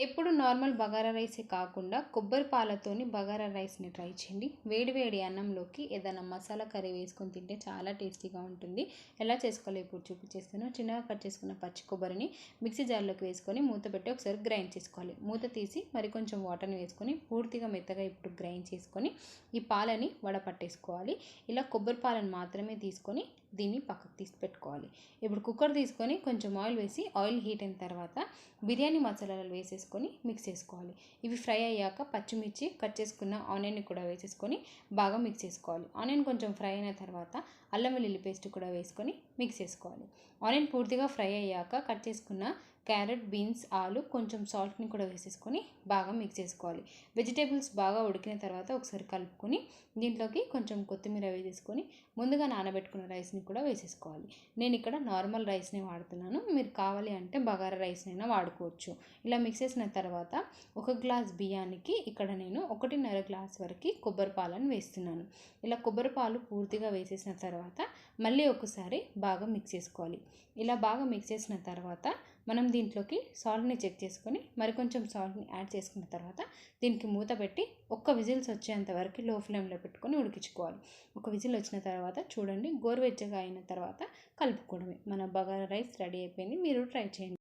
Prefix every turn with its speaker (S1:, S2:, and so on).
S1: ఎప్పుడు నార్మల్ బగారా రైసే కాకుండా కొబ్బరి పాలతోని బగారా రైస్ని ట్రై చేయండి. వేడి వేడి అన్నంలోకి ఏదైనా మసాలా కర్రీ వేసుకొని తింటే చాలా టేస్టీగా ఉంటుంది. ఎలా చేసుకోవాలో ఇప్పుడు చూపించేస్తాను. చిన్నగా కట్ చేసుకున్న పచ్చి కొబ్బరిని మిక్సీ జార్లోకి వేసుకొని మూత పెట్టి ఒకసారి గ్రైండ్ చేసుకోవాలి. మూత తీసి మరి కొంచెం వాటర్ని వేసుకొని పూర్తిగా మెత్తగా ఇప్పుడు గ్రైండ్ చేసుకొని ఈ పాలని వడపట్టేసుకోవాలి. ఇలా కొబ్బరి పాలను మాత్రమే తీసుకొని దీన్ని పక్కకు తీసి పెట్టుకోవాలి. ఇప్పుడు కుక్కర్ తీసుకొని కొంచెం ఆయిల్ వేసి ఆయిల్ హీట్ అయిన తర్వాత బిర్యానీ మసాలాలు వేసేసుకొని మిక్స్ చేసుకోవాలి. ఇవి ఫ్రై అయ్యాక పచ్చిమిర్చి కట్ చేసుకున్న ఆనియన్ని కూడా వేసేసుకొని బాగా మిక్స్ చేసుకోవాలి. ఆనియన్ కొంచెం ఫ్రై అయిన తర్వాత అల్లం వెల్లుల్లి పేస్ట్ కూడా వేసుకొని మిక్స్ చేసుకోవాలి. ఆనియన్ పూర్తిగా ఫ్రై అయ్యాక కట్ చేసుకున్న క్యారెట్, బీన్స్, ఆలు కొంచెం సాల్ట్ని కూడా వేసేసుకొని బాగా మిక్స్ చేసుకోవాలి. వెజిటేబుల్స్ బాగా ఉడికిన తర్వాత ఒకసారి కలుపుకొని దీంట్లోకి కొంచెం కొత్తిమీర వేసేసుకొని ముందుగా నానబెట్టుకున్న రైస్ని కూడా వేసేసుకోవాలి. నేను ఇక్కడ నార్మల్ రైస్ని వాడుతున్నాను. మీరు కావాలి అంటే బగారా రైస్నైనా వాడుకోవచ్చు. ఇలా మిక్స్ చేసిన తర్వాత ఒక గ్లాస్ బియ్యానికి ఇక్కడ నేను 1.5 గ్లాస్ వరకు కొబ్బరి పాలను వేస్తున్నాను. ఇలా కొబ్బరి పాలు పూర్తిగా వేసేసిన తర్వాత మళ్ళీ ఒకసారి బాగా మిక్స్ చేసుకోవాలి. ఇలా బాగా మిక్స్ చేసిన తర్వాత మనం దీంట్లోకి సాల్ట్ని చెక్ చేసుకొని మరి కొంచెం సాల్ట్ని యాడ్ చేసుకున్న తర్వాత దీనికి మూత పెట్టి ఒక్క విజిల్స్ వచ్చేంత వరకు లో ఫ్లేమ్లో పెట్టుకొని ఉడికించుకోవాలి. ఒక విజిల్ వచ్చిన తర్వాత చూడండి, గోరువెచ్చగా అయిన తర్వాత కలుపుకోవడమే. మన బగారా రైస్ రెడీ అయిపోయింది. మీరు ట్రై చేయండి.